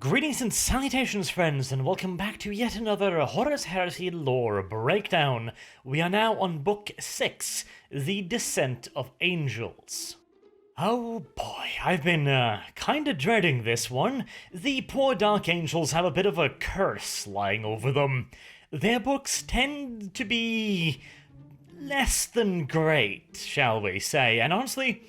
Greetings and salutations, friends, and welcome back to yet another Horus Heresy lore breakdown. We are now on Book 6, The Descent of Angels. Oh boy, I've been kinda dreading this one. The poor Dark Angels have a bit of a curse lying over them. Their books tend to be less than great, shall we say, and honestly,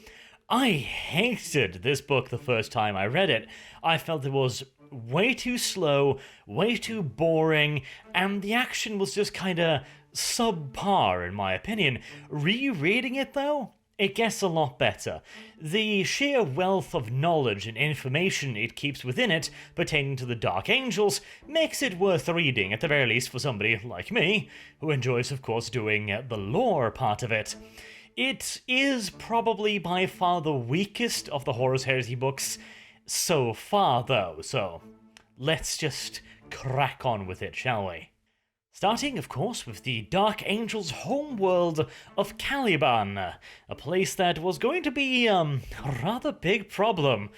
I hated this book the first time I read it. I felt it was way too slow, way too boring, and the action was just kinda subpar in my opinion. Rereading it though, it gets a lot better. The sheer wealth of knowledge and information it keeps within it pertaining to the Dark Angels makes it worth reading, at the very least for somebody like me, who enjoys of course doing the lore part of it. It is probably by far the weakest of the Horus Heresy books so far, though, so let's just crack on with it, shall we? Starting, of course, with the Dark Angels' homeworld of Caliban, a place that was going to be a rather big problem.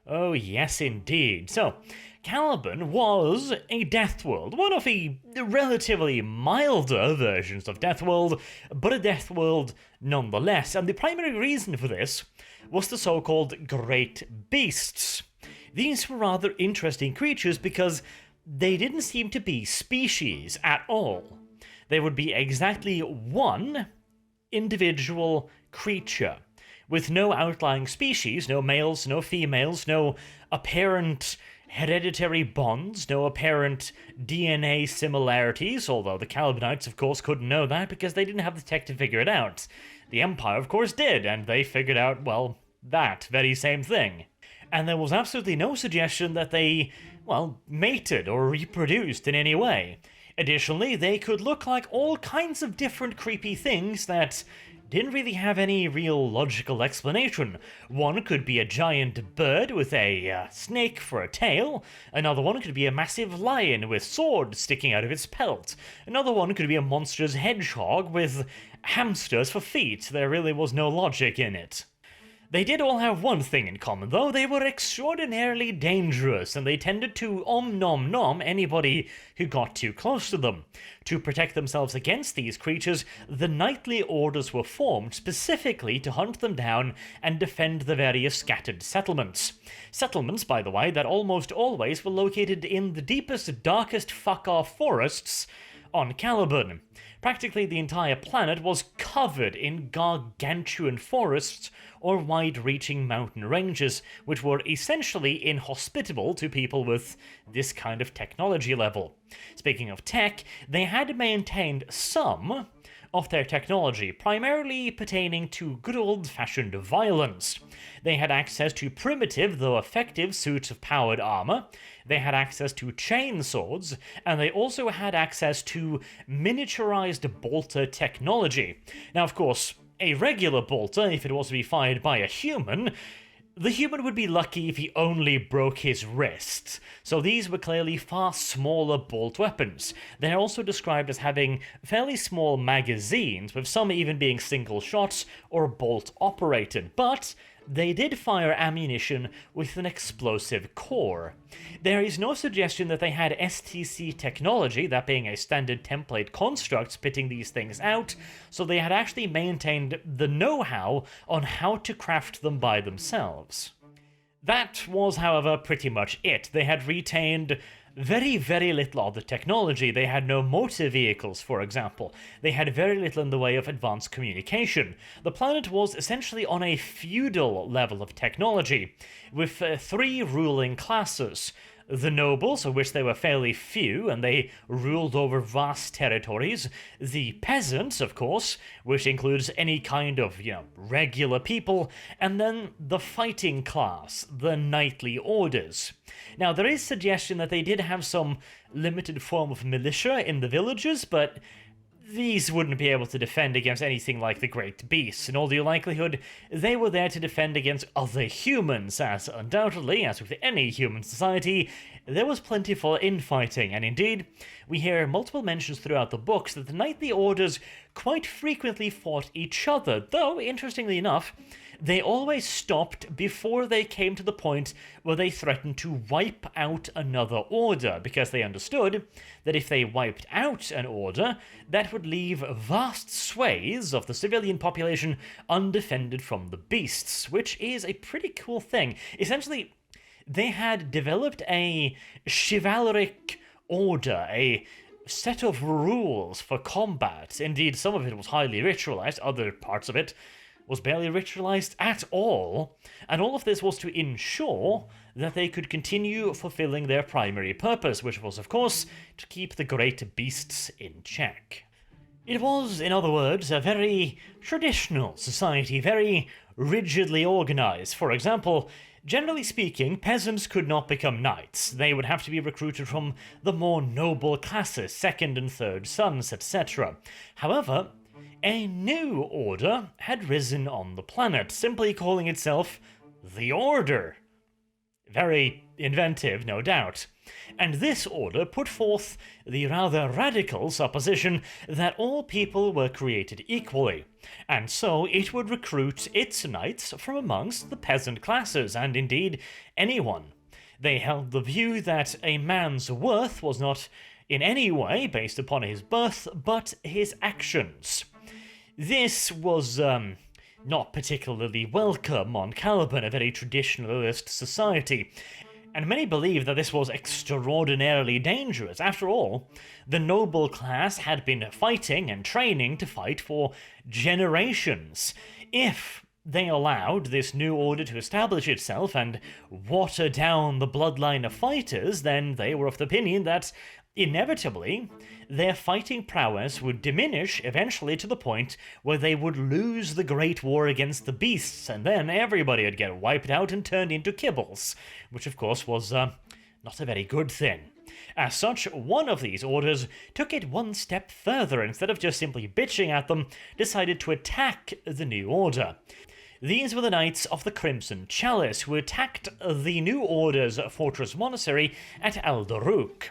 Oh yes, indeed. So, Caliban was a death world, one of the relatively milder versions of death world, but a death world nonetheless, and the primary reason for this was the so-called Great Beasts. These were rather interesting creatures because they didn't seem to be species at all. They would be exactly one individual creature, with no outlying species, no males, no females, no apparent hereditary bonds, no apparent DNA similarities, although the Calibanites of course couldn't know that because they didn't have the tech to figure it out. The Empire of course did, and they figured out, well, that very same thing. And there was absolutely no suggestion that they, well, mated or reproduced in any way. Additionally, they could look like all kinds of different creepy things that didn't really have any real logical explanation. One could be a giant bird with a snake for a tail. Another one could be a massive lion with swords sticking out of its pelt. Another one could be a monstrous hedgehog with hamsters for feet. There really was no logic in it. They did all have one thing in common, though. They were extraordinarily dangerous, and they tended to nom anybody who got too close to them. To protect themselves against these creatures, the knightly orders were formed specifically to hunt them down and defend the various scattered settlements. Settlements, by the way, that almost always were located in the deepest, darkest fuck-off forests on Caliban. Practically the entire planet was covered in gargantuan forests or wide-reaching mountain ranges, which were essentially inhospitable to people with this kind of technology level. Speaking of tech, they had maintained some of their technology, primarily pertaining to good old-fashioned violence. They had access to primitive, though effective, suits of powered armor, they had access to chainswords, and they also had access to miniaturized bolter technology. Now, of course, a regular bolter, if it was to be fired by a human, the human would be lucky if he only broke his wrist, so these were clearly far smaller bolt weapons. They're also described as having fairly small magazines, with some even being single shots or bolt operated, but they did fire ammunition with an explosive core. There is no suggestion that they had STC technology, that being a standard template construct spitting these things out, so they had actually maintained the know-how on how to craft them by themselves. That was, however, pretty much it. They had retained very, very little of the technology. They had no motor vehicles, for example. They had very little in the way of advanced communication. The planet was essentially on a feudal level of technology, with three ruling classes. The nobles, of which there were fairly few, and they ruled over vast territories. The peasants, of course, which includes any kind of, regular people. And then the fighting class, the knightly orders. Now, there is suggestion that they did have some limited form of militia in the villages, but these wouldn't be able to defend against anything like the Great Beasts. In all due likelihood, they were there to defend against other humans, as undoubtedly, as with any human society, there was plentiful infighting, and indeed, we hear multiple mentions throughout the books that the knightly orders quite frequently fought each other, though, interestingly enough, they always stopped before they came to the point where they threatened to wipe out another order, because they understood that if they wiped out an order, that would leave vast swathes of the civilian population undefended from the beasts, which is a pretty cool thing. Essentially, they had developed a chivalric order, a set of rules for combat. Indeed, some of it was highly ritualized, other parts of it was barely ritualized at all, and all of this was to ensure that they could continue fulfilling their primary purpose, which was, of course, to keep the great beasts in check. It was, in other words, a very traditional society, very rigidly organized. For example, generally speaking, peasants could not become knights. They would have to be recruited from the more noble classes, second and third sons, etc. However, a new order had risen on the planet, simply calling itself the Order. Very inventive, no doubt. And this order put forth the rather radical supposition that all people were created equally, and so it would recruit its knights from amongst the peasant classes, and indeed anyone. They held the view that a man's worth was not in any way based upon his birth, but his actions. This was not particularly welcome on Caliban, a very traditionalist society, and many believe that this was extraordinarily dangerous. After all, the noble class had been fighting and training to fight for generations. If they allowed this new order to establish itself and water down the bloodline of fighters, then they were of the opinion that inevitably, their fighting prowess would diminish eventually to the point where they would lose the Great War against the beasts, and then everybody would get wiped out and turned into kibbles, which of course was not a very good thing. As such, one of these orders took it one step further. Instead of just simply bitching at them, decided to attack the new order. These were the Knights of the Crimson Chalice, who attacked the new order's fortress monastery at Alderuk.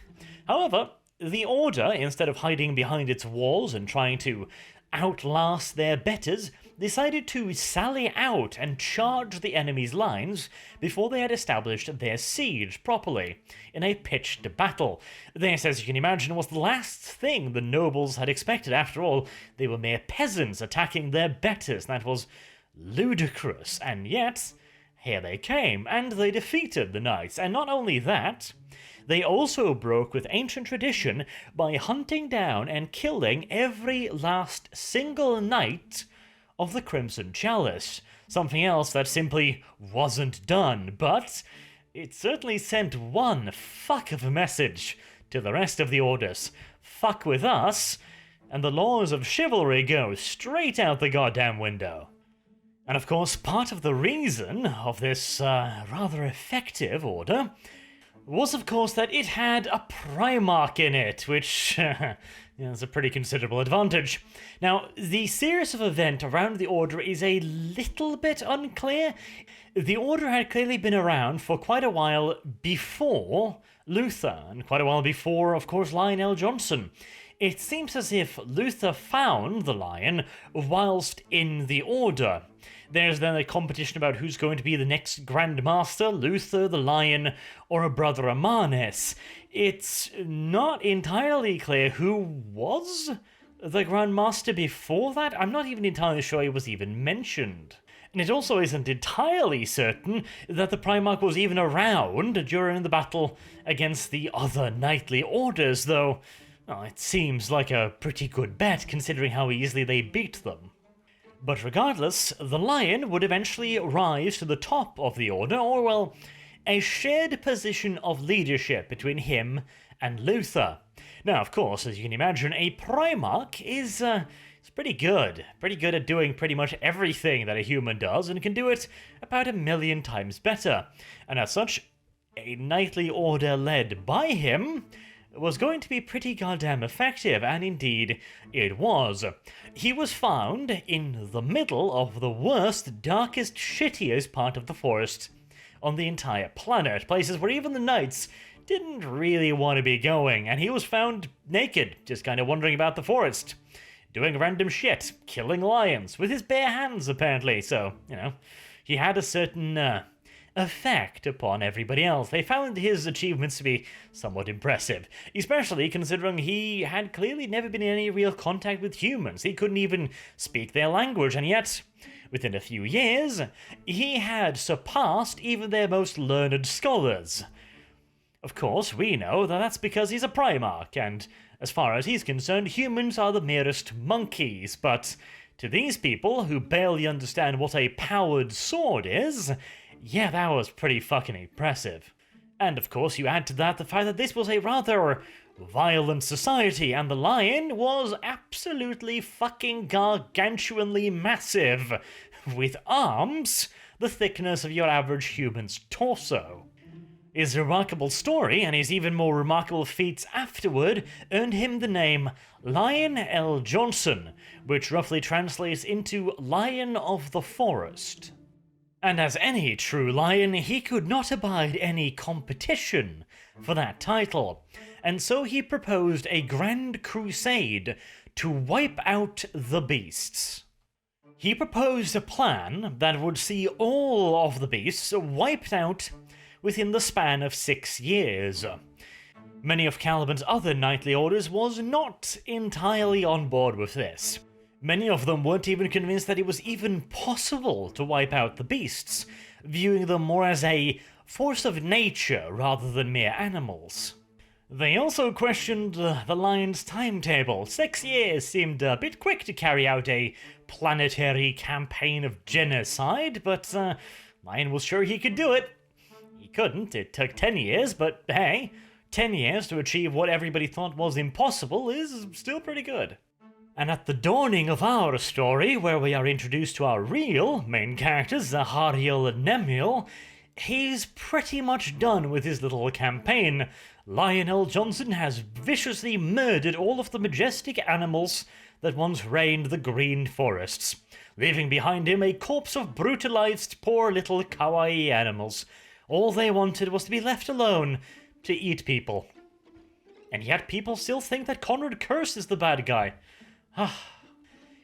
However, the Order, instead of hiding behind its walls and trying to outlast their betters, decided to sally out and charge the enemy's lines before they had established their siege properly, in a pitched battle. This, as you can imagine, was the last thing the nobles had expected. After all, they were mere peasants attacking their betters. That was ludicrous, and yet, here they came, and they defeated the knights. And not only that, they also broke with ancient tradition by hunting down and killing every last single knight of the Crimson Chalice. Something else that simply wasn't done, but it certainly sent one fuck of a message to the rest of the orders. Fuck with us, and the laws of chivalry go straight out the goddamn window. And of course, part of the reason of this rather effective order was, of course, that it had a Primarch in it, which is a pretty considerable advantage. Now, the series of events around the Order is a little bit unclear. The Order had clearly been around for quite a while before Luther, and quite a while before, of course, Lionel Johnson. It seems as if Luther found the Lion whilst in the Order. There's then a competition about who's going to be the next Grand Master, Luther, the Lion, or a Brother Amarnis. It's not entirely clear who was the Grand Master before that. I'm not even entirely sure he was even mentioned. And it also isn't entirely certain that the Primarch was even around during the battle against the other knightly orders, though it seems like a pretty good bet considering how easily they beat them. But regardless, the Lion would eventually rise to the top of the Order, or, well, a shared position of leadership between him and Luther. Now, of course, as you can imagine, a Primarch is pretty good at doing pretty much everything that a human does, and can do it about 1,000,000 times better. And as such, a knightly order led by him was going to be pretty goddamn effective, and indeed it was. He was found in the middle of the worst, darkest, shittiest part of the forest on the entire planet, places where even the knights didn't really want to be going, and he was found naked, just kind of wandering about the forest, doing random shit, killing lions with his bare hands, apparently. So, he had a certain effect upon everybody else. They found his achievements to be somewhat impressive, especially considering he had clearly never been in any real contact with humans. He couldn't even speak their language, and yet, within a few years, he had surpassed even their most learned scholars. Of course, we know that that's because he's a Primarch, and as far as he's concerned, humans are the merest monkeys, but to these people who barely understand what a powered sword is, yeah, that was pretty fucking impressive. And of course, you add to that the fact that this was a rather violent society, and the lion was absolutely fucking gargantuanly massive, with arms the thickness of your average human's torso. His remarkable story, and his even more remarkable feats afterward, earned him the name Lion L. Johnson, which roughly translates into Lion of the Forest. And as any true lion, he could not abide any competition for that title, and so he proposed a grand crusade to wipe out the beasts. He proposed a plan that would see all of the beasts wiped out within the span of 6 years. Many of Caliban's other knightly orders was not entirely on board with this. Many of them weren't even convinced that it was even possible to wipe out the beasts, viewing them more as a force of nature rather than mere animals. They also questioned the lion's timetable. 6 years seemed a bit quick to carry out a planetary campaign of genocide, but Lion was sure he could do it. He couldn't. It took 10 years, but hey, 10 years to achieve what everybody thought was impossible is still pretty good. And at the dawning of our story, where we are introduced to our real main characters, Zahariel and Nemiel, he's pretty much done with his little campaign. Lionel Johnson has viciously murdered all of the majestic animals that once reigned the green forests, leaving behind him a corpse of brutalized poor little kawaii animals. All they wanted was to be left alone to eat people. And yet people still think that Conrad Curse is the bad guy.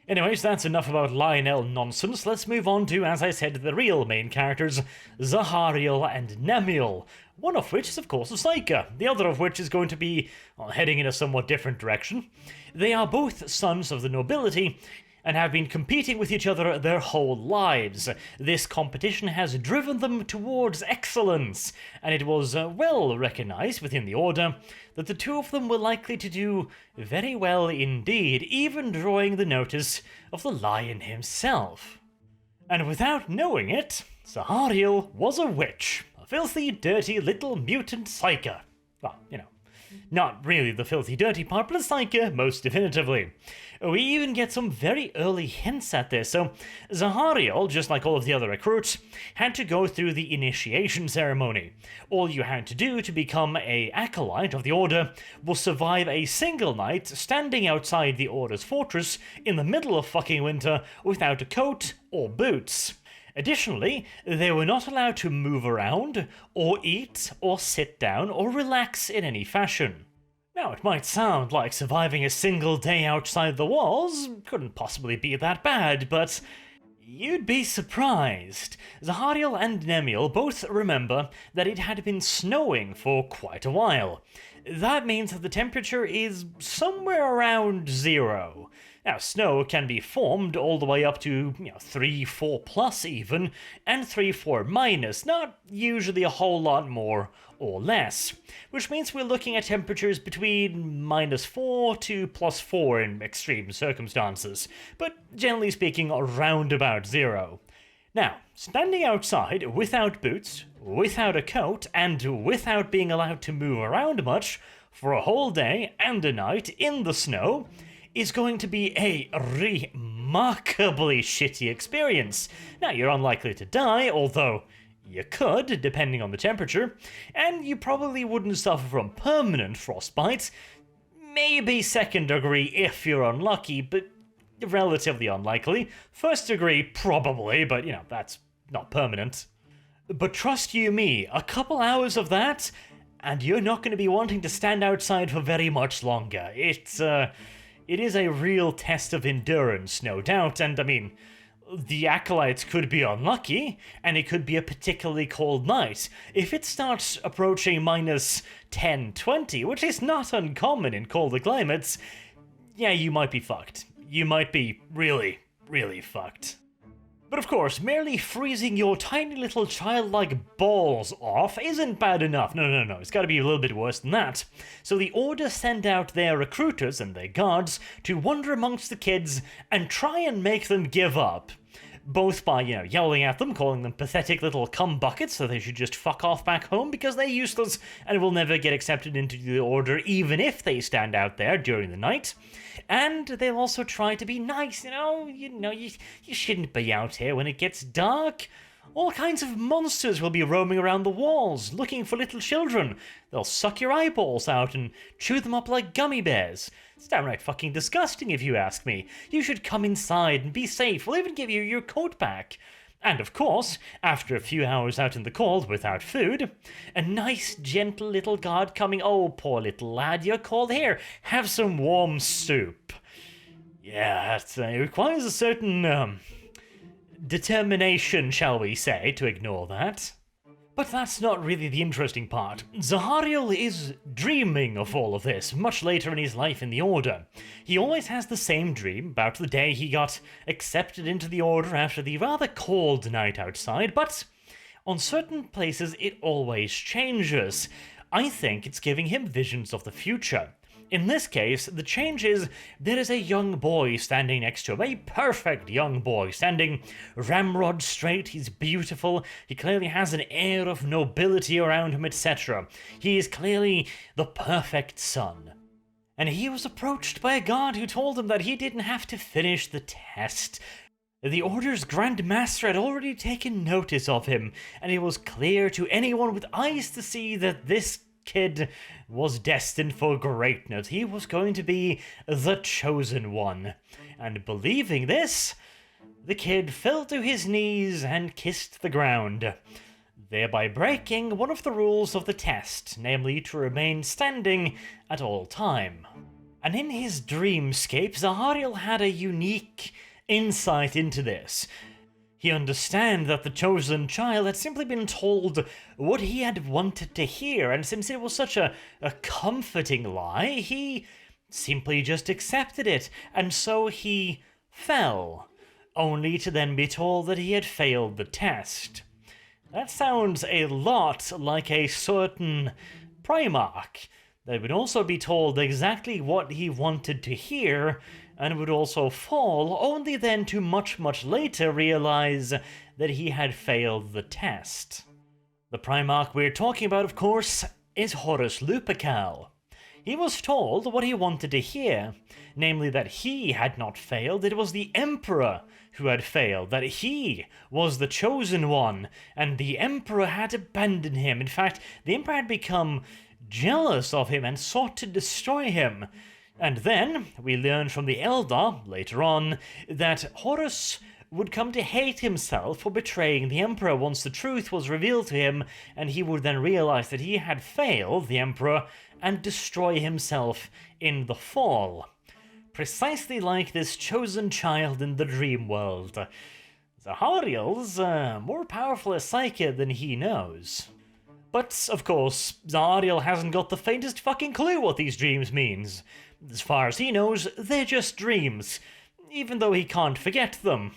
Anyways, that's enough about Lionel nonsense. Let's move on to, as I said, the real main characters, Zahariel and Nemiel. One of which is, of course, a Psyker. The other of which is going to be heading in a somewhat different direction. They are both sons of the nobility, and have been competing with each other their whole lives. This competition has driven them towards excellence, and it was well recognized within the Order that the two of them were likely to do very well indeed, even drawing the notice of the Lion himself. And without knowing it, Zahariel was a witch, a filthy, dirty little mutant psyker. Well, not really the filthy, dirty part, but a psyker, most definitively. We even get some very early hints at this. So, Zahariel, just like all of the other recruits, had to go through the initiation ceremony. All you had to do to become an acolyte of the Order was survive a single night standing outside the Order's fortress in the middle of fucking winter without a coat or boots. Additionally, they were not allowed to move around, or eat, or sit down, or relax in any fashion. Now, it might sound like surviving a single day outside the walls couldn't possibly be that bad, but you'd be surprised. Zahariel and Nemiel both remember that it had been snowing for quite a while. That means that the temperature is somewhere around 0. Now, snow can be formed all the way up to, 3, 4 plus even, and 3, 4 minus, not usually a whole lot more or less, which means we're looking at temperatures between -4 to +4 in extreme circumstances, but generally speaking around about 0. Now, standing outside without boots, without a coat, and without being allowed to move around much for a whole day and a night in the snow is going to be a remarkably shitty experience. Now, you're unlikely to die, although you could, depending on the temperature, and you probably wouldn't suffer from permanent frostbite. Maybe 2nd degree if you're unlucky, but relatively unlikely. 1st degree, probably, but, that's not permanent. But trust you me, a couple hours of that, and you're not going to be wanting to stand outside for very much longer. It is a real test of endurance, no doubt, and I mean, the acolytes could be unlucky, and it could be a particularly cold night. If it starts approaching minus 10, 20, which is not uncommon in colder climates, yeah, you might be fucked. You might be really, really fucked. But of course, merely freezing your tiny little childlike balls off isn't bad enough. No, it's gotta be a little bit worse than that. So the Order send out their recruiters and their guards to wander amongst the kids and try and make them give up. Both by, yelling at them, calling them pathetic little cum buckets, so they should just fuck off back home because they're useless and will never get accepted into the Order even if they stand out there during the night. And they'll also try to be nice, you shouldn't be out here when it gets dark. All kinds of monsters will be roaming around the walls, looking for little children. They'll suck your eyeballs out and chew them up like gummy bears. It's downright fucking disgusting if you ask me. You should come inside and be safe. We'll even give you your coat back. And of course, after a few hours out in the cold without food, a nice gentle little guard coming, "Oh, poor little lad, you're cold. Here, have some warm soup." Yeah, it requires a certain, determination, shall we say, to ignore that. But that's not really the interesting part. Zahariel is dreaming of all of this, much later in his life in the Order. He always has the same dream about the day he got accepted into the Order after the rather cold night outside, but on certain places it always changes. I think it's giving him visions of the future. In this case, the change is there is a young boy standing next to him, a perfect young boy, standing ramrod straight. He's beautiful, he clearly has an air of nobility around him, etc. He is clearly the perfect son. And he was approached by a guard who told him that he didn't have to finish the test. The Order's Grand Master had already taken notice of him, and it was clear to anyone with eyes to see that this kid was destined for greatness. He was going to be the chosen one. And believing this, the kid fell to his knees and kissed the ground, thereby breaking one of the rules of the test, namely to remain standing at all time. And in his dreamscape, Zahariel had a unique insight into this. He understood that the chosen child had simply been told what he had wanted to hear, and since it was such a comforting lie, he simply just accepted it, and so he fell, only to then be told that he had failed the test. That sounds a lot like a certain Primarch that would also be told exactly what he wanted to hear, and would also fall, only then to much, much later realize that he had failed the test. The Primarch we're talking about, of course, is Horus Lupercal. He was told what he wanted to hear, namely that he had not failed, it was the Emperor who had failed, that he was the chosen one, and the Emperor had abandoned him. In fact, the Emperor had become jealous of him and sought to destroy him. And then we learn from the Elder, later on, that Horus would come to hate himself for betraying the Emperor once the truth was revealed to him, and he would then realize that he had failed the Emperor and destroy himself in the fall. Precisely like this chosen child in the dream world. Zahariel's more powerful a psyche than he knows. But, of course, Zahariel hasn't got the faintest fucking clue what these dreams means. As far as he knows, they're just dreams, even though he can't forget them.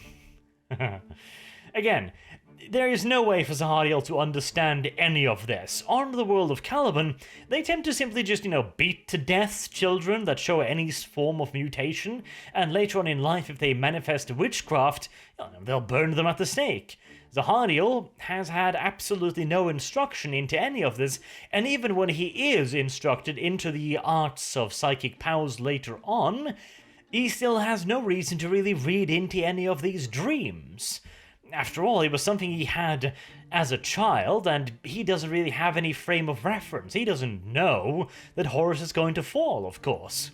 Again, there is no way for Zahariel to understand any of this. On the world of Caliban, they tend to simply just, beat to death children that show any form of mutation, and later on in life, if they manifest witchcraft, they'll burn them at the stake. Zahariel has had absolutely no instruction into any of this, and even when he is instructed into the arts of psychic powers later on, he still has no reason to really read into any of these dreams. After all, it was something he had as a child, and he doesn't really have any frame of reference. He doesn't know that Horus is going to fall, of course.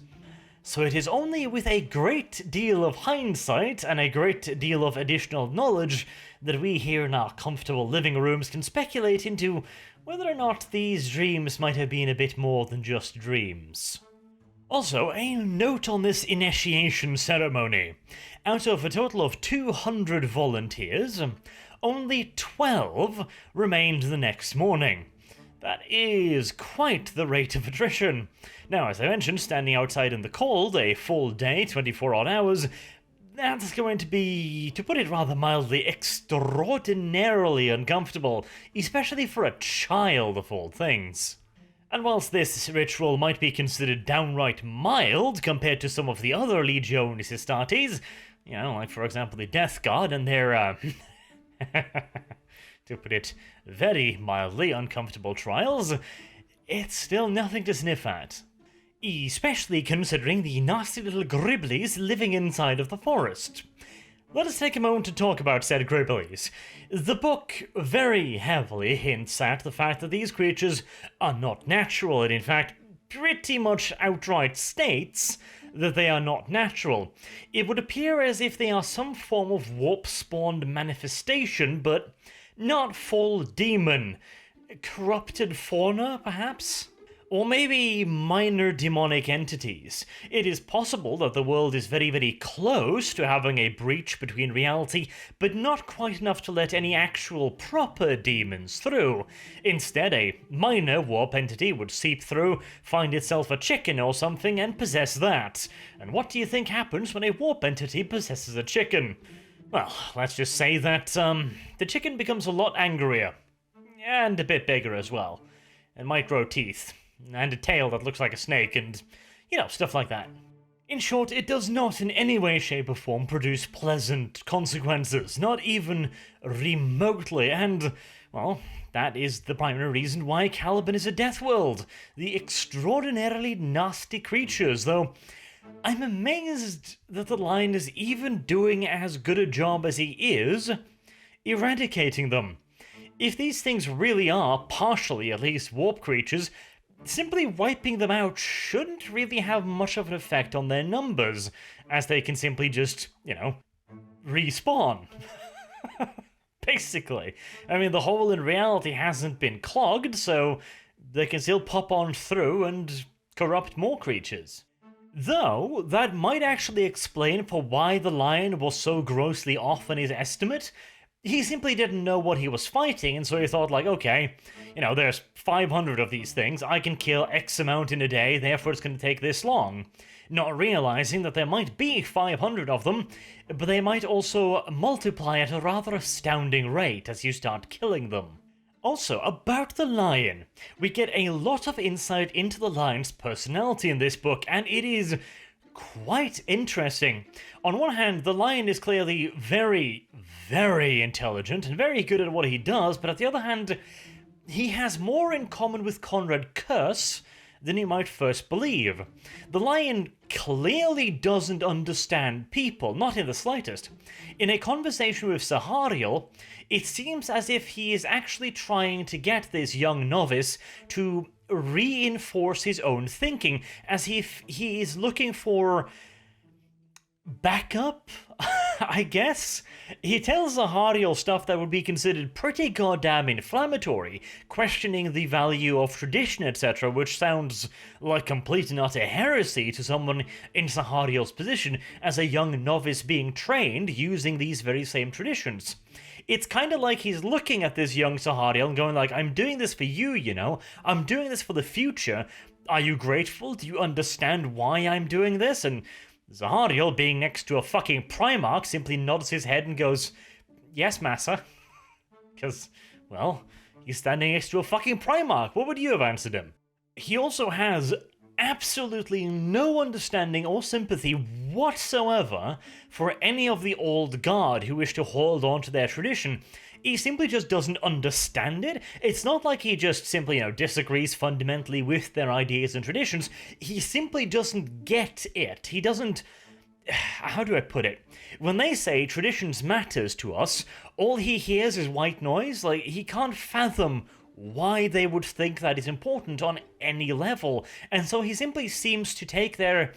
So it is only with a great deal of hindsight and a great deal of additional knowledge that we here in our comfortable living rooms can speculate into whether or not these dreams might have been a bit more than just dreams. Also, a note on this initiation ceremony. Out of a total of 200 volunteers, only 12 remained the next morning. That is quite the rate of attrition. Now, as I mentioned, standing outside in the cold, a full day, 24-odd hours, that's going to be, to put it rather mildly, extraordinarily uncomfortable, especially for a child of all things. And whilst this ritual might be considered downright mild compared to some of the other Legionis Astartes, like for example the Death Guard and their, to put it very mildly, uncomfortable trials, it's still nothing to sniff at. Especially considering the nasty little gribblies living inside of the forest. Let us take a moment to talk about said gribblies. The book very heavily hints at the fact that these creatures are not natural, and in fact pretty much outright states that they are not natural. It would appear as if they are some form of warp-spawned manifestation, but not full demon. Corrupted fauna, perhaps? Or maybe minor demonic entities. It is possible that the world is very, very close to having a breach between reality, but not quite enough to let any actual proper demons through. Instead, a minor warp entity would seep through, find itself a chicken or something, and possess that. And what do you think happens when a warp entity possesses a chicken? Well, let's just say that, the chicken becomes a lot angrier. And a bit bigger as well. And might grow teeth. And a tail that looks like a snake, and, stuff like that. In short, it does not in any way, shape, or form produce pleasant consequences, not even remotely, and, well, that is the primary reason why Caliban is a death world. The extraordinarily nasty creatures, though I'm amazed that the Lion is even doing as good a job as he is eradicating them. If these things really are, partially at least, warp creatures, simply wiping them out shouldn't really have much of an effect on their numbers, as they can simply just, respawn. Basically. I mean, the hole in reality hasn't been clogged, so they can still pop on through and corrupt more creatures. Though, that might actually explain for why the Lion was so grossly off in his estimate. He simply didn't know what he was fighting, and so he thought, okay, there's 500 of these things, I can kill X amount in a day, therefore it's going to take this long. Not realizing that there might be 500 of them, but they might also multiply at a rather astounding rate as you start killing them. Also, about the Lion, we get a lot of insight into the Lion's personality in this book, and it is quite interesting. On one hand, the Lion is clearly very, very intelligent and very good at what he does, but on the other hand, he has more in common with Conrad Curse than you might first believe. The Lion clearly doesn't understand people, not in the slightest. In a conversation with Zahariel, it seems as if he is actually trying to get this young novice to reinforce his own thinking, as if he is looking for backup, I guess? He tells Zahariel stuff that would be considered pretty goddamn inflammatory, questioning the value of tradition, etc., which sounds like complete and utter heresy to someone in Zahariel's position as a young novice being trained using these very same traditions. It's kind of like he's looking at this young Zahariel and going I'm doing this for you, I'm doing this for the future. Are you grateful? Do you understand why I'm doing this? And Zahariel, being next to a fucking Primarch, simply nods his head and goes, yes, massa. Because, well, he's standing next to a fucking Primarch. What would you have answered him? He also has absolutely no understanding or sympathy whatsoever for any of the old guard who wish to hold on to their tradition. He simply just doesn't understand it. It's not like he just simply, disagrees fundamentally with their ideas and traditions. He simply doesn't get it. He doesn't... How do I put it? When they say traditions matters to us, all he hears is white noise. He can't fathom why they would think that is important on any level. And so he simply seems to take their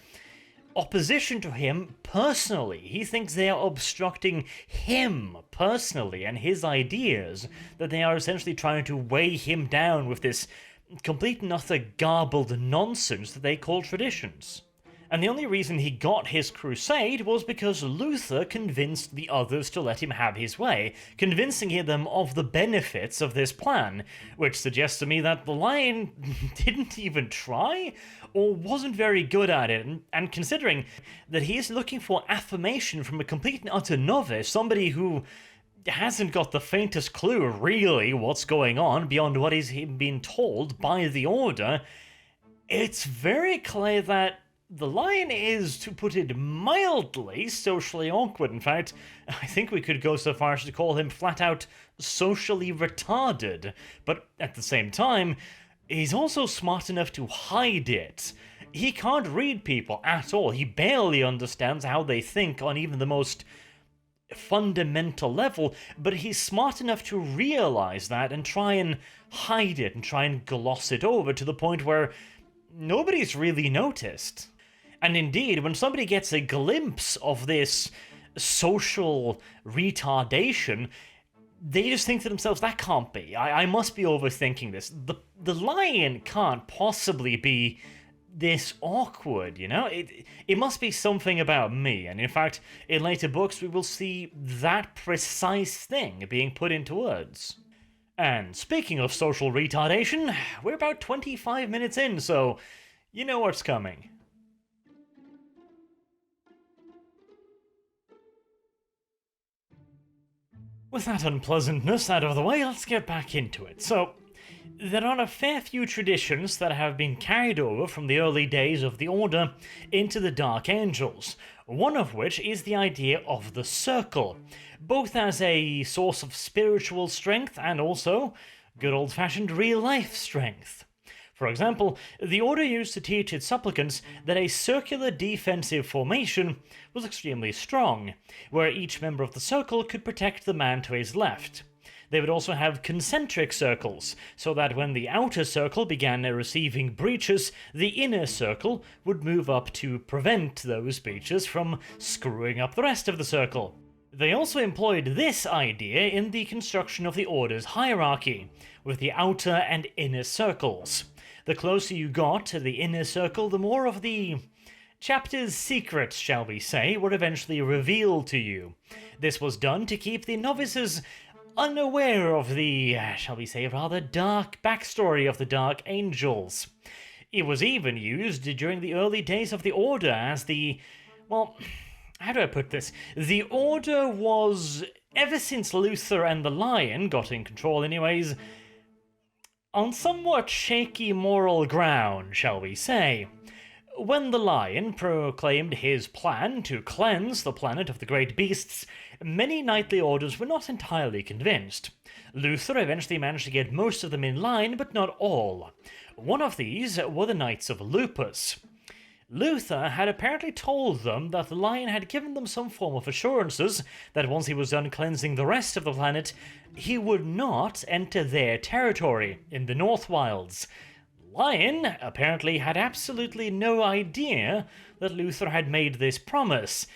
opposition to him personally. He thinks they are obstructing him personally and his ideas, that they are essentially trying to weigh him down with this complete and utter garbled nonsense that they call traditions. And the only reason he got his crusade was because Luther convinced the others to let him have his way, convincing them of the benefits of this plan, which suggests to me that the Lion didn't even try, or wasn't very good at it, and considering that he is looking for affirmation from a complete and utter novice, somebody who hasn't got the faintest clue really what's going on beyond what he's been told by the Order, it's very clear that the Lion is, to put it mildly, socially awkward. In fact, I think we could go so far as to call him flat out socially retarded. But at the same time, he's also smart enough to hide it. He can't read people at all. He barely understands how they think on even the most fundamental level, but he's smart enough to realize that and try and hide it and try and gloss it over to the point where nobody's really noticed. And indeed, when somebody gets a glimpse of this social retardation, they just think to themselves, that can't be. I must be overthinking this. The Lion can't possibly be this awkward, you know? It must be something about me. And in fact, in later books, we will see that precise thing being put into words. And speaking of social retardation, we're about 25 minutes in, so you know what's coming. With that unpleasantness out of the way, let's get back into it. So, there are a fair few traditions that have been carried over from the early days of the Order into the Dark Angels, one of which is the idea of the Circle, both as a source of spiritual strength and also good old-fashioned real-life strength. For example, the Order used to teach its supplicants that a circular defensive formation was extremely strong, where each member of the circle could protect the man to his left. They would also have concentric circles, so that when the outer circle began receiving breaches, the inner circle would move up to prevent those breaches from screwing up the rest of the circle. They also employed this idea in the construction of the Order's hierarchy, with the outer and inner circles. The closer you got to the inner circle, the more of the chapter's secrets, shall we say, were eventually revealed to you. This was done to keep the novices unaware of the, shall we say, rather dark backstory of the Dark Angels. It was even used during the early days of the Order as the, well, how do I put this? The Order was, ever since Luther and the Lion got in control anyways, on somewhat shaky moral ground, shall we say. When the Lion proclaimed his plan to cleanse the planet of the great beasts, many knightly orders were not entirely convinced. Luther eventually managed to get most of them in line, but not all. One of these were the Knights of Lupus. Luther had apparently told them that the Lion had given them some form of assurances that once he was done cleansing the rest of the planet, he would not enter their territory in the North Wilds. Lion apparently had absolutely no idea that Luther had made this promise,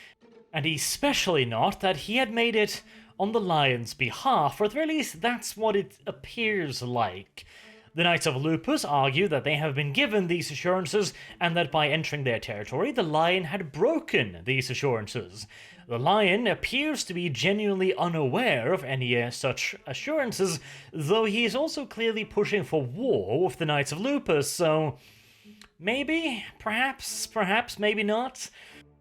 and especially not that he had made it on the Lion's behalf, or at the very least that's what it appears like. The Knights of Lupus argue that they have been given these assurances, and that by entering their territory, the Lion had broken these assurances. The Lion appears to be genuinely unaware of any such assurances, though he is also clearly pushing for war with the Knights of Lupus, so maybe, perhaps, maybe not.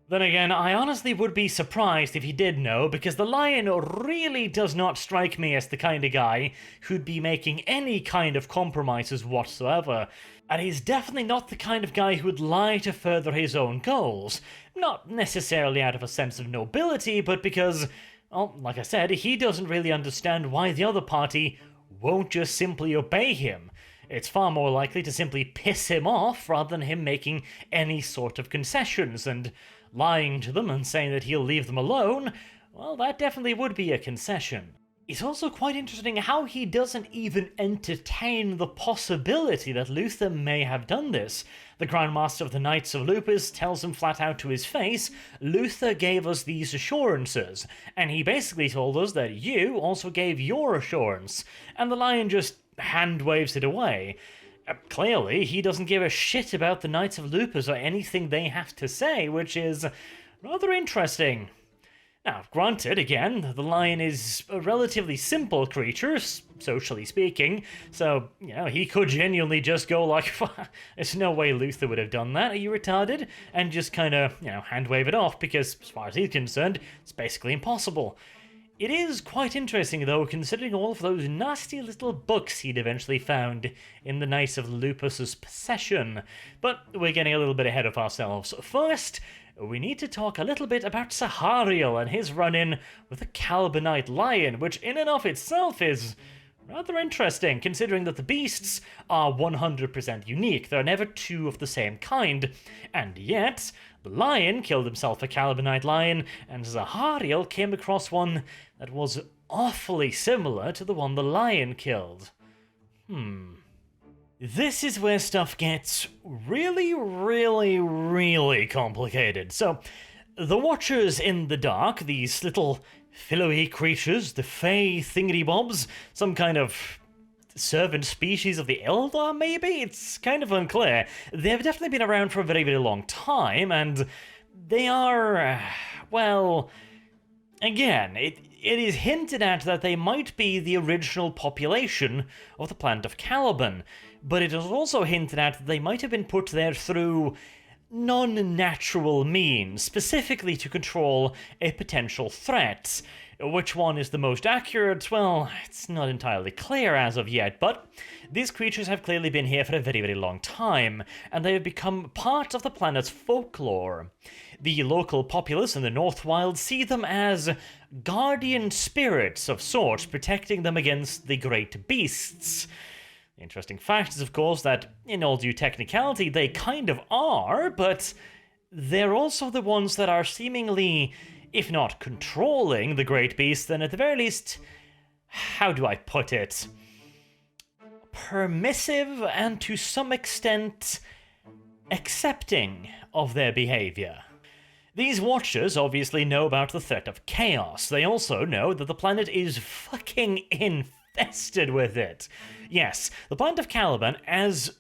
Then again, I honestly would be surprised if he did know, because the Lion really does not strike me as the kind of guy who'd be making any kind of compromises whatsoever. And he's definitely not the kind of guy who'd lie to further his own goals. Not necessarily out of a sense of nobility, but because, well, like I said, he doesn't really understand why the other party won't just simply obey him. It's far more likely to simply piss him off rather than him making any sort of concessions, and lying to them and saying that he'll leave them alone, well, that definitely would be a concession. It's also quite interesting how he doesn't even entertain the possibility that Luther may have done this. The Grand Master of the Knights of Lupus tells him flat out to his face, Luther gave us these assurances, and he basically told us that you also gave your assurance, and the Lion just hand waves it away. Clearly, he doesn't give a shit about the Knights of Lupus or anything they have to say, which is rather interesting. Now, granted, again, the lion is a relatively simple creature, socially speaking, so, he could genuinely just go like, there's no way Luther would have done that, are you retarded? And just kind of, hand wave it off, because as far as he's concerned, it's basically impossible. It is quite interesting, though, considering all of those nasty little books he'd eventually found in the Knights of Lupus's possession. But we're getting a little bit ahead of ourselves. First, we need to talk a little bit about Zahariel and his run-in with the Calibanite lion, which in and of itself is rather interesting, considering that the beasts are 100% unique. There are never two of the same kind, and yet the lion killed himself a Calibanite lion, and Zahariel came across one that was awfully similar to the one the lion killed. This is where stuff gets really, really, really complicated. So, the Watchers in the Dark, these little pillowy creatures, the Fey thingy-bobs, some kind of servant species of the Eldar, maybe? It's kind of unclear. They've definitely been around for a very, very long time, and they are, well, again, it is hinted at that they might be the original population of the planet of Caliban, but it is also hinted at that they might have been put there through non-natural means, specifically to control a potential threat. Which one is the most accurate? Well, it's not entirely clear as of yet, but these creatures have clearly been here for a very, very long time, and they have become part of the planet's folklore. The local populace in the North Wild see them as guardian spirits of sorts, protecting them against the great beasts. The interesting fact is, of course, that in all due technicality, they kind of are, but they're also the ones that are seemingly, if not controlling the great beast, then at the very least, how do I put it? Permissive and to some extent accepting of their behavior. These Watchers obviously know about the threat of chaos. They also know that the planet is fucking infested with it. Yes, the planet of Caliban is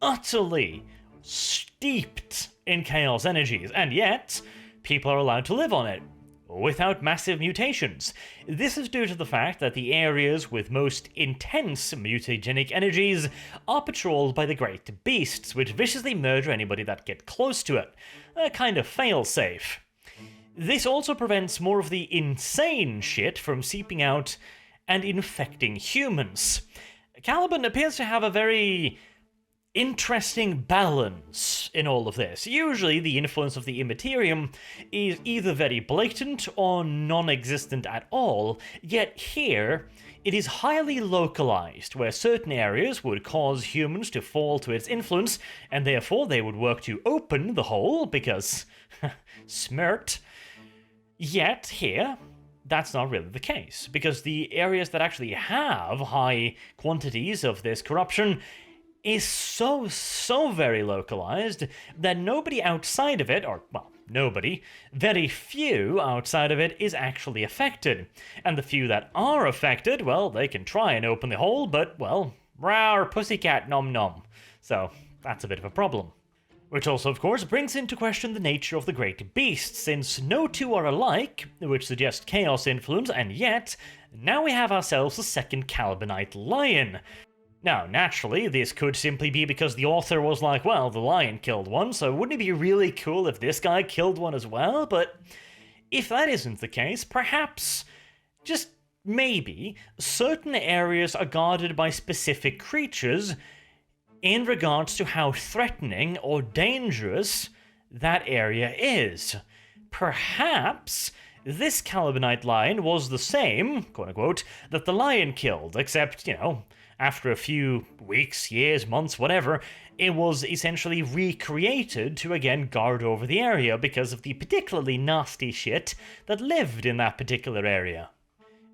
utterly steeped in chaos energies, and yet people are allowed to live on it without massive mutations. This is due to the fact that the areas with most intense mutagenic energies are patrolled by the great beasts, which viciously murder anybody that get close to it. A kind of failsafe. This also prevents more of the insane shit from seeping out and infecting humans. Caliban appears to have a very interesting balance in all of this. Usually the influence of the Immaterium is either very blatant or non-existent at all, yet here it is highly localized, where certain areas would cause humans to fall to its influence, and therefore they would work to open the hole, because smirt. Yet here, that's not really the case, because the areas that actually have high quantities of this corruption is so very localized that nobody outside of it, or, well, nobody, very few outside of it is actually affected. And the few that are affected, well, they can try and open the hole, but, well, rawr, pussycat nom nom. So, that's a bit of a problem. Which also, of course, brings into question the nature of the great beast, since no two are alike, which suggests chaos influence, and yet, now we have ourselves a second Calibanite lion. Now, naturally, this could simply be because the author was like, well, the lion killed one, so wouldn't it be really cool if this guy killed one as well? But if that isn't the case, perhaps, just maybe, certain areas are guarded by specific creatures in regards to how threatening or dangerous that area is. Perhaps this Calibanite lion was the same, quote-unquote, that the lion killed, except, after a few weeks, years, months, whatever, it was essentially recreated to again guard over the area because of the particularly nasty shit that lived in that particular area.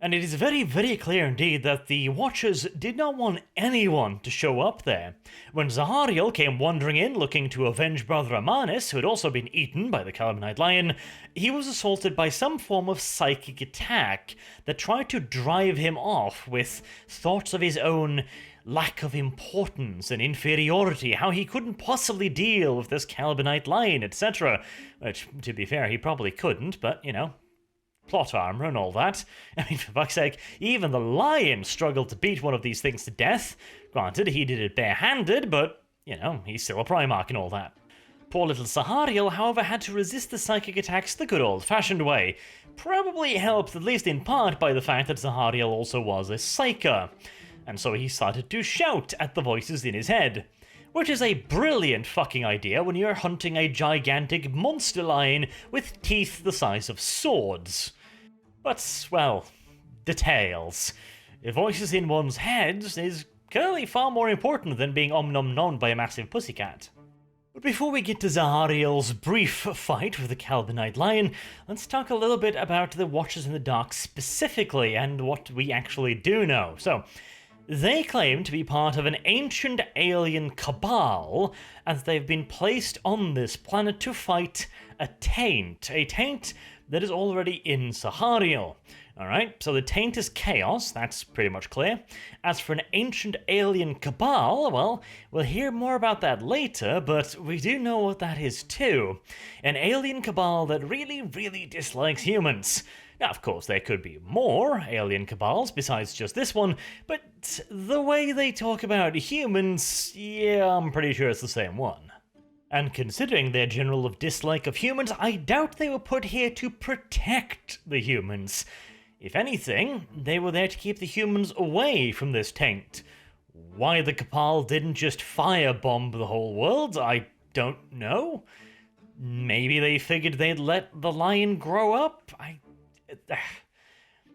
And it is very, very clear indeed that the Watchers did not want anyone to show up there. When Zahariel came wandering in looking to avenge Brother Amanus, who had also been eaten by the Calibanite lion, he was assaulted by some form of psychic attack that tried to drive him off with thoughts of his own lack of importance and inferiority, how he couldn't possibly deal with this Calibanite lion, etc. Which, to be fair, he probably couldn't, but, you know, plot armor and all that. I mean, for fuck's sake, even the lion struggled to beat one of these things to death. Granted, he did it barehanded, but, you know, he's still a Primarch and all that. Poor little Zahariel, however, had to resist the psychic attacks the good old-fashioned way. Probably helped, at least in part, by the fact that Zahariel also was a Psyker. And so he started to shout at the voices in his head. Which is a brilliant fucking idea when you're hunting a gigantic monster lion with teeth the size of swords. But, well, details. Voices in one's head is clearly far more important than being om-nom-nommed by a massive pussycat. But before we get to Zahariel's brief fight with the Calibanite lion, let's talk a little bit about the Watchers in the Dark specifically and what we actually do know. So, they claim to be part of an ancient alien cabal, as they've been placed on this planet to fight a taint that is already in Zahariel. Alright, so the taint is chaos, that's pretty much clear. As for an ancient alien cabal, well, we'll hear more about that later, but we do know what that is too. An alien cabal that really, really dislikes humans. Now, of course, there could be more alien cabals besides just this one, but the way they talk about humans, yeah, I'm pretty sure it's the same one. And considering their general dislike of humans, I doubt they were put here to protect the humans. If anything, they were there to keep the humans away from this taint. Why the cabal didn't just firebomb the whole world, I don't know. Maybe they figured they'd let the lion grow up?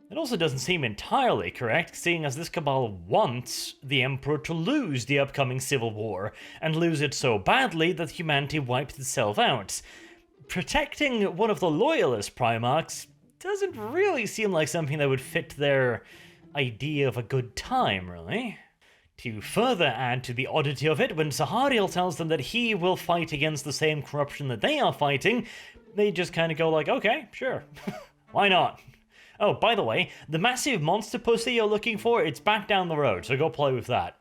It also doesn't seem entirely correct, seeing as this cabal wants the Emperor to lose the upcoming civil war, and lose it so badly that humanity wipes itself out. Protecting one of the loyalist Primarchs doesn't really seem like something that would fit their idea of a good time, really. To further add to the oddity of it, when Zahariel tells them that he will fight against the same corruption that they are fighting, they just kind of go like, okay, sure. Why not? Oh, by the way, the massive monster pussy you're looking for, it's back down the road, so go play with that.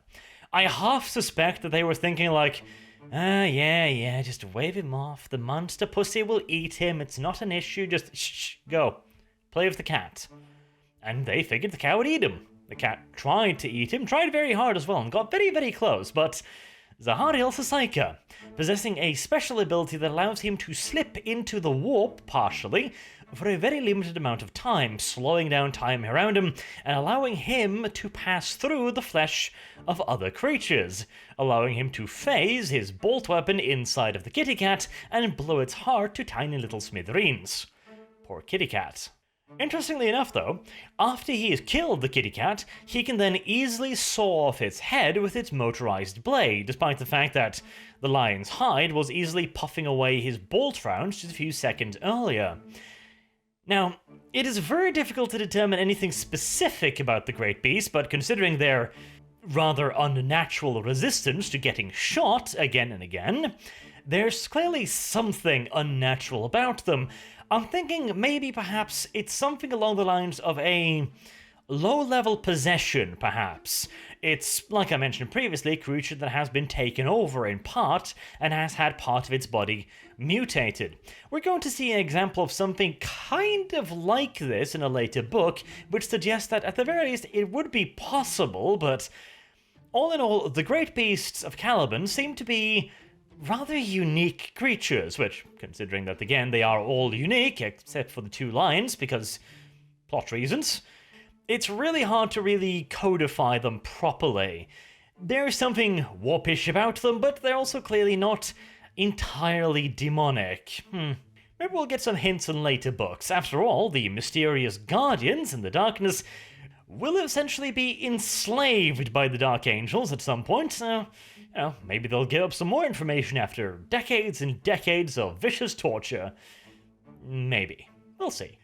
I half suspect that they were thinking like, yeah, just wave him off. The monster pussy will eat him. It's not an issue. Just shh, go. Play with the cat. And they figured the cat would eat him. The cat tried to eat him, tried very hard as well, and got very, very close, but Zahariel's a Psyker, possessing a special ability that allows him to slip into the warp, partially, for a very limited amount of time, slowing down time around him and allowing him to pass through the flesh of other creatures, allowing him to phase his bolt weapon inside of the kitty cat and blow its heart to tiny little smithereens. Poor kitty cat. Interestingly enough, though, after he has killed the kitty cat, he can then easily saw off its head with its motorized blade, despite the fact that the lion's hide was easily puffing away his bolt rounds just a few seconds earlier. Now, it is very difficult to determine anything specific about the Great Beast, but considering their rather unnatural resistance to getting shot again and again, there's clearly something unnatural about them. I'm thinking maybe perhaps it's something along the lines of a low-level possession, perhaps. It's, like I mentioned previously, a creature that has been taken over in part and has had part of its body mutated. We're going to see an example of something kind of like this in a later book, which suggests that at the very least it would be possible, but all in all, the Great Beasts of Caliban seem to be rather unique creatures, which, considering that again they are all unique, except for the two lions, because plot reasons, it's really hard to really codify them properly. There's something warpish about them, but they're also clearly not entirely demonic. Maybe we'll get some hints in later books. After all, the mysterious guardians in the darkness will essentially be enslaved by the Dark Angels at some point, so maybe they'll give up some more information after decades and decades of vicious torture. Maybe. We'll see.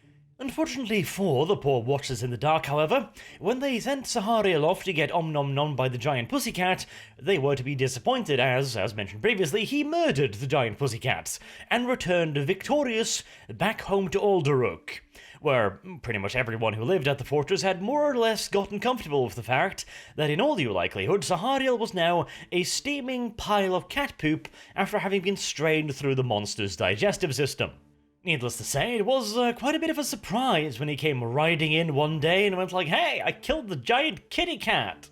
Unfortunately for the poor Watchers in the Dark, however, when they sent Zahariel off to get om-nom-nom by the giant pussycat, they were to be disappointed as mentioned previously, he murdered the giant pussycat, and returned victorious back home to Alderuk, where pretty much everyone who lived at the fortress had more or less gotten comfortable with the fact that in all due likelihood Zahariel was now a steaming pile of cat poop after having been strained through the monster's digestive system. Needless to say, it was quite a bit of a surprise when he came riding in one day and went like, "Hey, I killed the giant kitty cat!"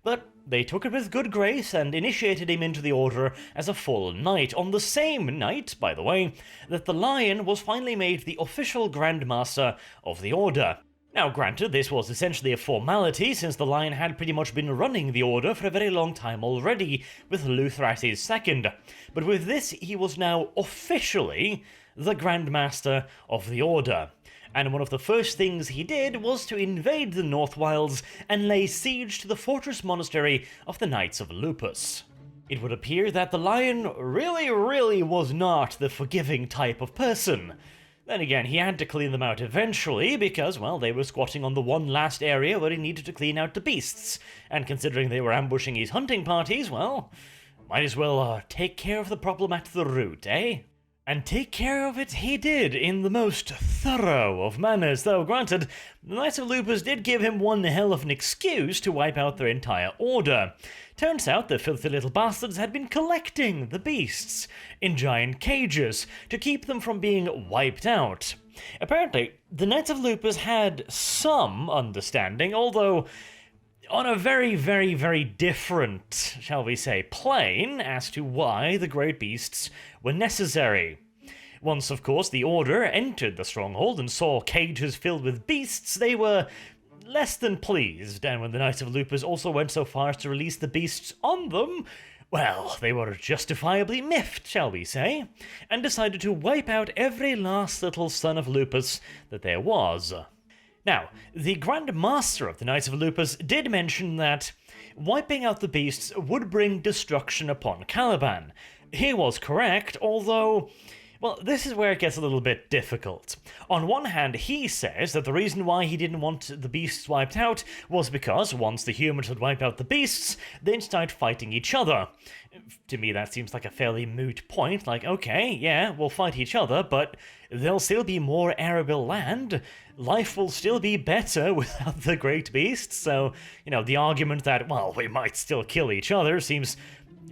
But they took it with good grace and initiated him into the order as a full knight, on the same night, by the way, that the lion was finally made the official Grand Master of the order. Now granted, this was essentially a formality, since the lion had pretty much been running the order for a very long time already, with Luther as his second. But with this, he was now officially the Grand Master of the Order, and one of the first things he did was to invade the North Wilds and lay siege to the fortress monastery of the Knights of Lupus. It would appear that the lion really was not the forgiving type of person. Then again, he had to clean them out eventually because, well, they were squatting on the one last area where he needed to clean out the beasts, and considering they were ambushing his hunting parties, well, might as well take care of the problem at the root, eh? And take care of it he did in the most thorough of manners, though granted, the Knights of Lupus did give him one hell of an excuse to wipe out their entire order. Turns out the filthy little bastards had been collecting the beasts in giant cages to keep them from being wiped out. Apparently, the Knights of Lupus had some understanding, although on a very different, shall we say, plane as to why the great beasts were necessary. Once, of course, the Order entered the stronghold and saw cages filled with beasts, they were less than pleased, and when the Knights of Lupus also went so far as to release the beasts on them, well, they were justifiably miffed, shall we say, and decided to wipe out every last little son of Lupus that there was. Now, the Grand Master of the Knights of Lupus did mention that wiping out the beasts would bring destruction upon Caliban. He was correct, although, well, this is where it gets a little bit difficult. On one hand, he says that the reason why he didn't want the beasts wiped out was because once the humans had wiped out the beasts, they'd start fighting each other. To me, that seems like a fairly moot point, like, okay, yeah, we'll fight each other, but there'll still be more arable land, life will still be better without the great beasts, so, the argument that, well, we might still kill each other seems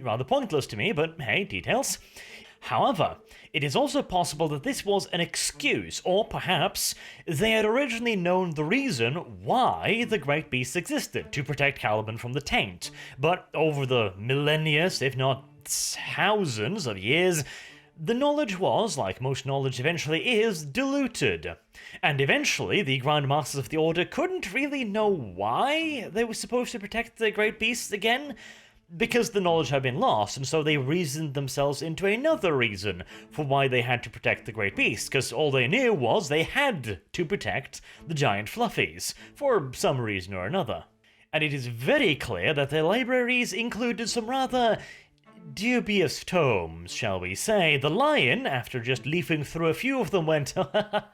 rather pointless to me, but hey, details. However, it is also possible that this was an excuse, or perhaps they had originally known the reason why the Great Beasts existed, to protect Caliban from the Taint, but over the millennia, if not thousands of years, the knowledge was, like most knowledge eventually is, diluted. And eventually, the Grand Masters of the Order couldn't really know why they were supposed to protect the Great Beasts again, because the knowledge had been lost, and so they reasoned themselves into another reason for why they had to protect the Great Beast, because all they knew was they had to protect the giant fluffies, for some reason or another. And it is very clear that their libraries included some rather dubious tomes, shall we say. The lion, after just leafing through a few of them, went,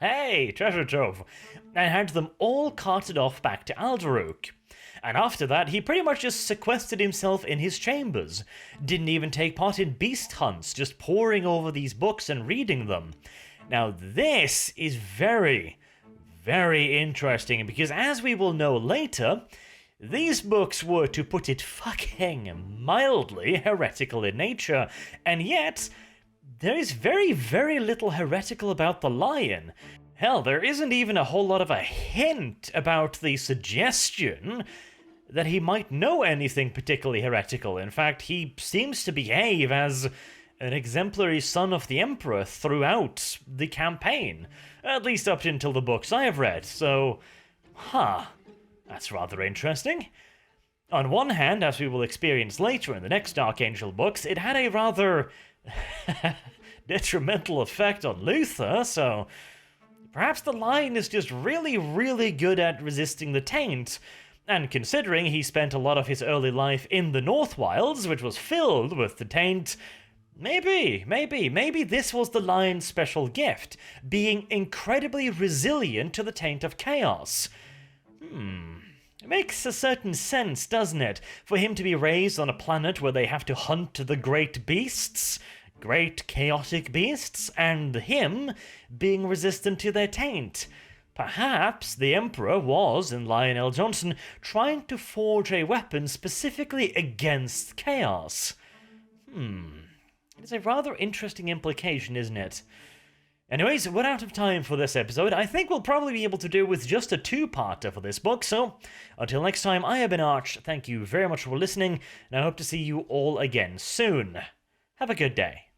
"Hey, treasure trove," and had them all carted off back to Alderuk. And after that, he pretty much just sequestered himself in his chambers. Didn't even take part in beast hunts, just poring over these books and reading them. Now this is very interesting, because as we will know later, these books were, to put it fucking mildly, heretical in nature, and yet there is very little heretical about the lion. Hell, there isn't even a whole lot of a hint about the suggestion that he might know anything particularly heretical. In fact, he seems to behave as an exemplary son of the Emperor throughout the campaign, at least up until the books I have read, so, that's rather interesting. On one hand, as we will experience later in the next Archangel books, it had a rather detrimental effect on Luther, so perhaps the lion is just really good at resisting the taint, and considering he spent a lot of his early life in the North Wilds, which was filled with the taint, Maybe this was the lion's special gift, being incredibly resilient to the taint of chaos. It makes a certain sense, doesn't it, for him to be raised on a planet where they have to hunt the great beasts, great chaotic beasts, and him being resistant to their taint. Perhaps the Emperor was, in Lionel Johnson, trying to forge a weapon specifically against chaos. It is a rather interesting implication, isn't it? Anyways, we're out of time for this episode. I think we'll probably be able to do with just a two-parter for this book, so until next time, I have been Arch. Thank you very much for listening, and I hope to see you all again soon. Have a good day.